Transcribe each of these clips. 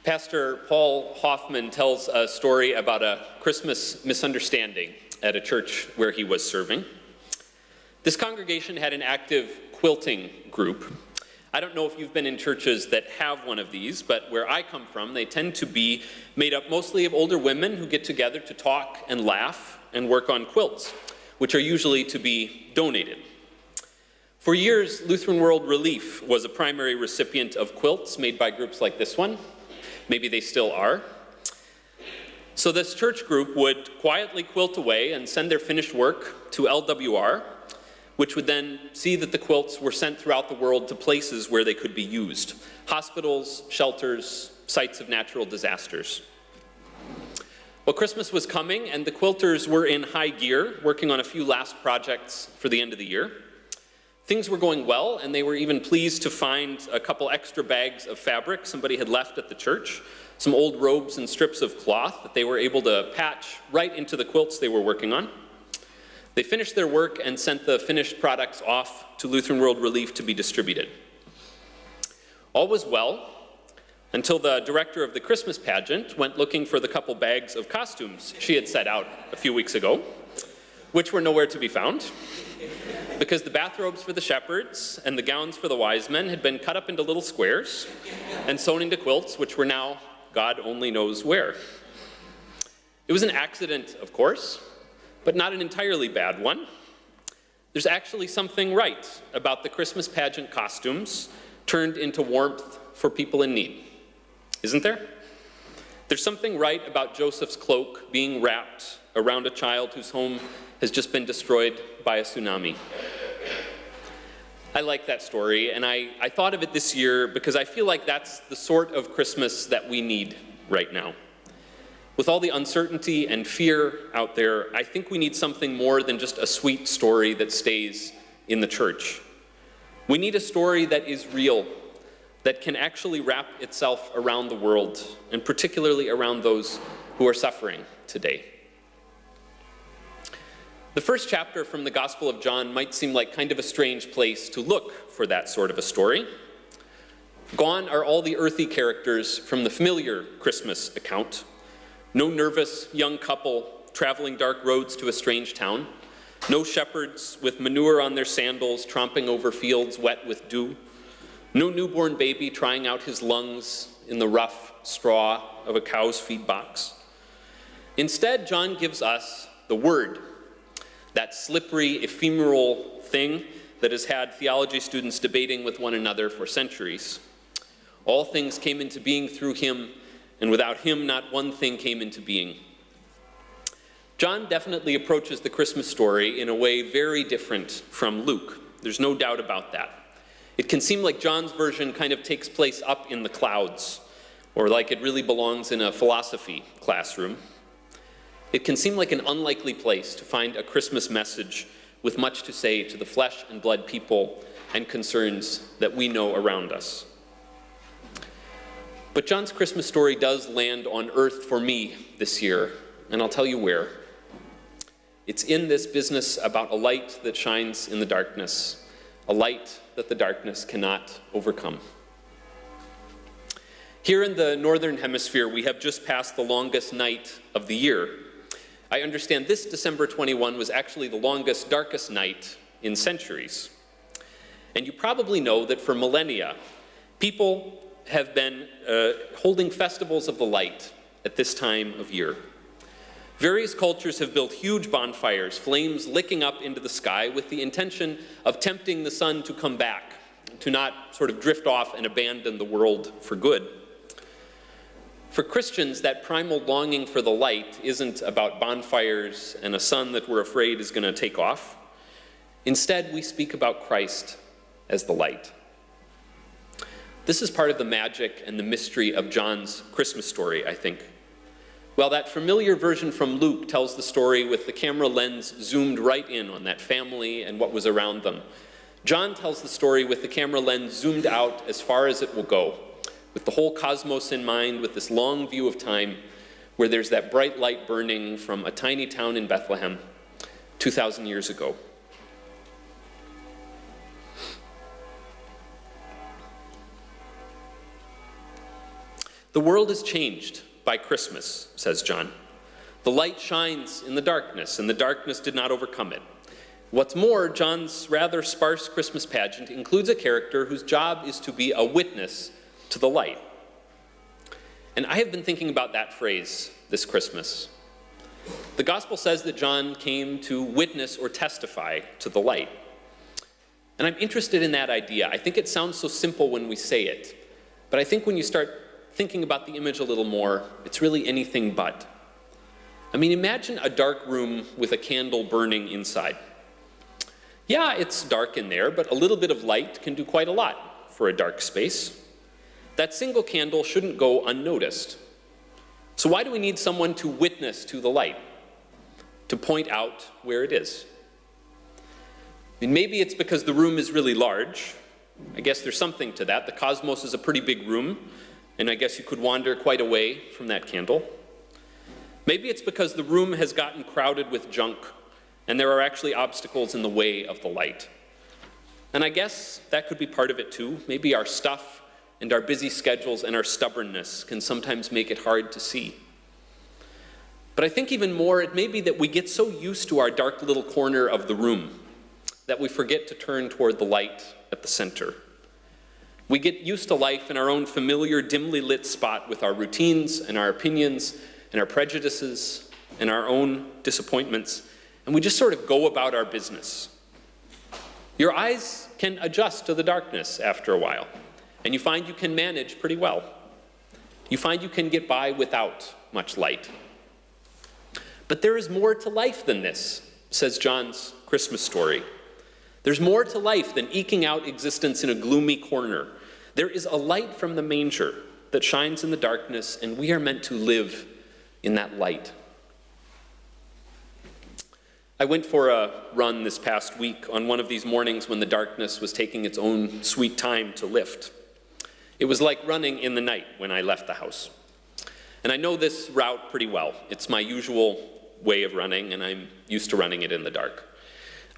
Pastor Paul Hoffman tells a story about a Christmas misunderstanding at a church where he was serving. This congregation had an active quilting group. I don't know if you've been in churches that have one of these, but where I come from, they tend to be made up mostly of older women who get together to talk and laugh and work on quilts, which are usually to be donated. For years, Lutheran World Relief was a primary recipient of quilts made by groups like this one. Maybe they still are. So this church group would quietly quilt away and send their finished work to LWR, which would then see that the quilts were sent throughout the world to places where they could be used: hospitals, shelters, sites of natural disasters. Well, Christmas was coming, and the quilters were in high gear, working on a few last projects for the end of the year. Things were going well, and they were even pleased to find a couple extra bags of fabric somebody had left at the church, some old robes and strips of cloth that they were able to patch right into the quilts they were working on. They finished their work and sent the finished products off to Lutheran World Relief to be distributed. All was well until the director of the Christmas pageant went looking for the couple bags of costumes she had set out a few weeks ago, which were nowhere to be found, because the bathrobes for the shepherds and the gowns for the wise men had been cut up into little squares and sewn into quilts, which were now God only knows where. It was an accident, of course, but not an entirely bad one. There's actually something right about the Christmas pageant costumes turned into warmth for people in need, isn't there? There's something right about Joseph's cloak being wrapped around a child whose home has just been destroyed by a tsunami. I like that story, and I thought of it this year because I feel like that's the sort of Christmas that we need right now. With all the uncertainty and fear out there, I think we need something more than just a sweet story that stays in the church. We need a story that is real, that can actually wrap itself around the world, and particularly around those who are suffering today. The first chapter from the Gospel of John might seem like kind of a strange place to look for that sort of a story. Gone are all the earthy characters from the familiar Christmas account. No nervous young couple traveling dark roads to a strange town. No shepherds with manure on their sandals tromping over fields wet with dew. No newborn baby trying out his lungs in the rough straw of a cow's feed box. Instead, John gives us the Word, that slippery, ephemeral thing that has had theology students debating with one another for centuries. All things came into being through him, and without him, not one thing came into being. John definitely approaches the Christmas story in a way very different from Luke. There's no doubt about that. It can seem like John's version kind of takes place up in the clouds, or like it really belongs in a philosophy classroom. It can seem like an unlikely place to find a Christmas message with much to say to the flesh and blood people and concerns that we know around us. But John's Christmas story does land on earth for me this year, and I'll tell you where. It's in this business about a light that shines in the darkness, a light that the darkness cannot overcome. Here in the Northern Hemisphere, we have just passed the longest night of the year. I understand this December 21 was actually the longest, darkest night in centuries. And you probably know that for millennia, people have been holding festivals of the light at this time of year. Various cultures have built huge bonfires, flames licking up into the sky with the intention of tempting the sun to come back, to not sort of drift off and abandon the world for good. For Christians, that primal longing for the light isn't about bonfires and a sun that we're afraid is going to take off. Instead, we speak about Christ as the light. This is part of the magic and the mystery of John's Christmas story, I think. While that familiar version from Luke tells the story with the camera lens zoomed right in on that family and what was around them, John tells the story with the camera lens zoomed out as far as it will go, with the whole cosmos in mind, with this long view of time, where there's that bright light burning from a tiny town in Bethlehem 2,000 years ago. The world is changed by Christmas, says John. The light shines in the darkness, and the darkness did not overcome it. What's more, John's rather sparse Christmas pageant includes a character whose job is to be a witness to the light. And I have been thinking about that phrase this Christmas. The gospel says that John came to witness or testify to the light. And I'm interested in that idea. I think it sounds so simple when we say it, but I think when you start thinking about the image a little more, it's really anything but. I mean, imagine a dark room with a candle burning inside. Yeah, it's dark in there, but a little bit of light can do quite a lot for a dark space. That single candle shouldn't go unnoticed. So why do we need someone to witness to the light? To point out where it is? I mean, maybe it's because the room is really large. I guess there's something to that. The cosmos is a pretty big room, and I guess you could wander quite away from that candle. Maybe it's because the room has gotten crowded with junk, and there are actually obstacles in the way of the light. And I guess that could be part of it too. Maybe our stuff and our busy schedules and our stubbornness can sometimes make it hard to see. But I think even more, it may be that we get so used to our dark little corner of the room that we forget to turn toward the light at the center. We get used to life in our own familiar, dimly lit spot with our routines and our opinions and our prejudices and our own disappointments, and we just sort of go about our business. Your eyes can adjust to the darkness after a while, and you find you can manage pretty well. You find you can get by without much light. But there is more to life than this, says John's Christmas story. There's more to life than eking out existence in a gloomy corner. There is a light from the manger that shines in the darkness, and we are meant to live in that light. I went for a run this past week on one of these mornings when the darkness was taking its own sweet time to lift. It was like running in the night when I left the house. And I know this route pretty well. It's my usual way of running, and I'm used to running it in the dark.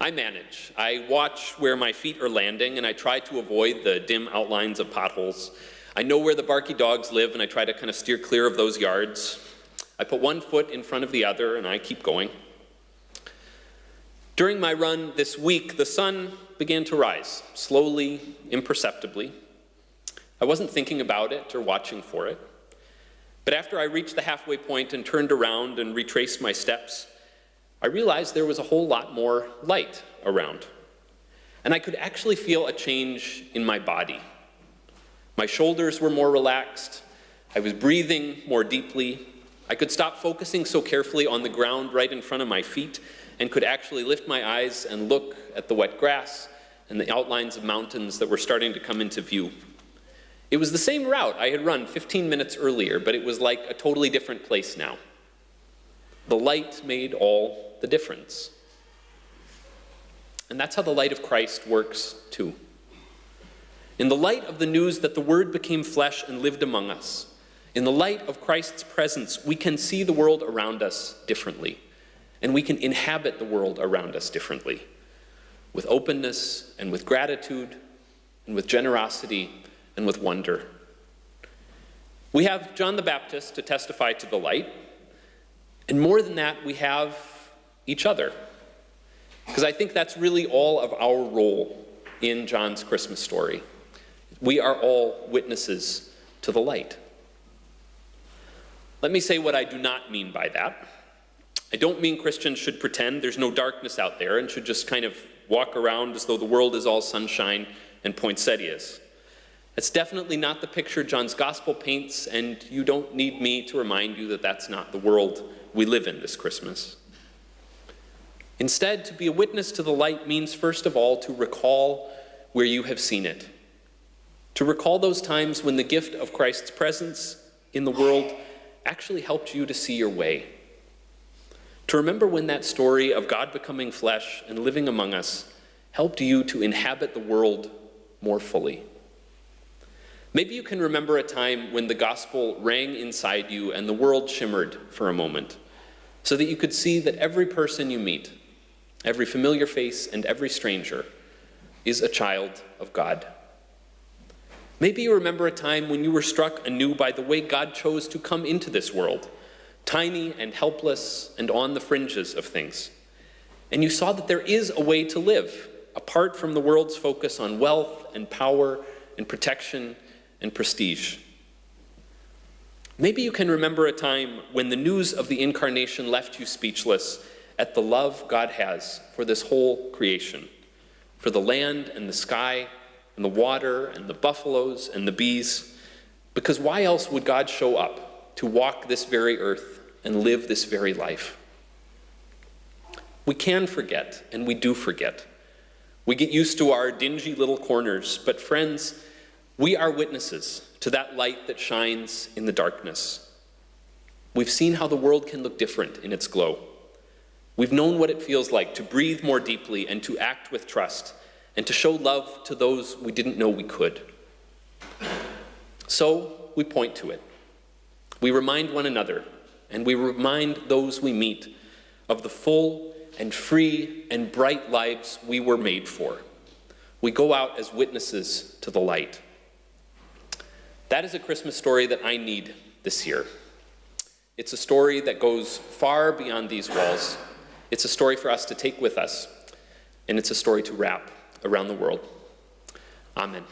I manage. I watch where my feet are landing, and I try to avoid the dim outlines of potholes. I know where the barky dogs live, and I try to kind of steer clear of those yards. I put one foot in front of the other, and I keep going. During my run this week, the sun began to rise, slowly, imperceptibly. I wasn't thinking about it or watching for it. But after I reached the halfway point and turned around and retraced my steps, I realized there was a whole lot more light around. And I could actually feel a change in my body. My shoulders were more relaxed. I was breathing more deeply. I could stop focusing so carefully on the ground right in front of my feet and could actually lift my eyes and look at the wet grass and the outlines of mountains that were starting to come into view. It was the same route I had run 15 minutes earlier, but it was like a totally different place now. The light made all the difference. And that's how the light of Christ works too. In the light of the news that the Word became flesh and lived among us, in the light of Christ's presence, we can see the world around us differently, and we can inhabit the world around us differently, with openness and with gratitude and with generosity and with wonder. We have John the Baptist to testify to the light, and more than that, we have each other. Because I think that's really all of our role in John's Christmas story. We are all witnesses to the light. Let me say what I do not mean by that. I don't mean Christians should pretend there's no darkness out there and should just kind of walk around as though the world is all sunshine and poinsettias. It's definitely not the picture John's gospel paints, and you don't need me to remind you that that's not the world we live in this Christmas. Instead, to be a witness to the light means, first of all, to recall where you have seen it. To recall those times when the gift of Christ's presence in the world actually helped you to see your way. To remember when that story of God becoming flesh and living among us helped you to inhabit the world more fully. Maybe you can remember a time when the gospel rang inside you and the world shimmered for a moment, so that you could see that every person you meet, every familiar face and every stranger, is a child of God. Maybe you remember a time when you were struck anew by the way God chose to come into this world, tiny and helpless and on the fringes of things. And you saw that there is a way to live, apart from the world's focus on wealth and power and protection and prestige. Maybe you can remember a time when the news of the incarnation left you speechless at the love God has for this whole creation, for the land and the sky and the water and the buffaloes and the bees, because why else would God show up to walk this very earth and live this very life? We can forget, and we do forget. We get used to our dingy little corners, but friends, we are witnesses to that light that shines in the darkness. We've seen how the world can look different in its glow. We've known what it feels like to breathe more deeply and to act with trust and to show love to those we didn't know we could. So we point to it. We remind one another, and we remind those we meet of the full and free and bright lives we were made for. We go out as witnesses to the light. That is a Christmas story that I need this year. It's a story that goes far beyond these walls. It's a story for us to take with us, and it's a story to wrap around the world. Amen.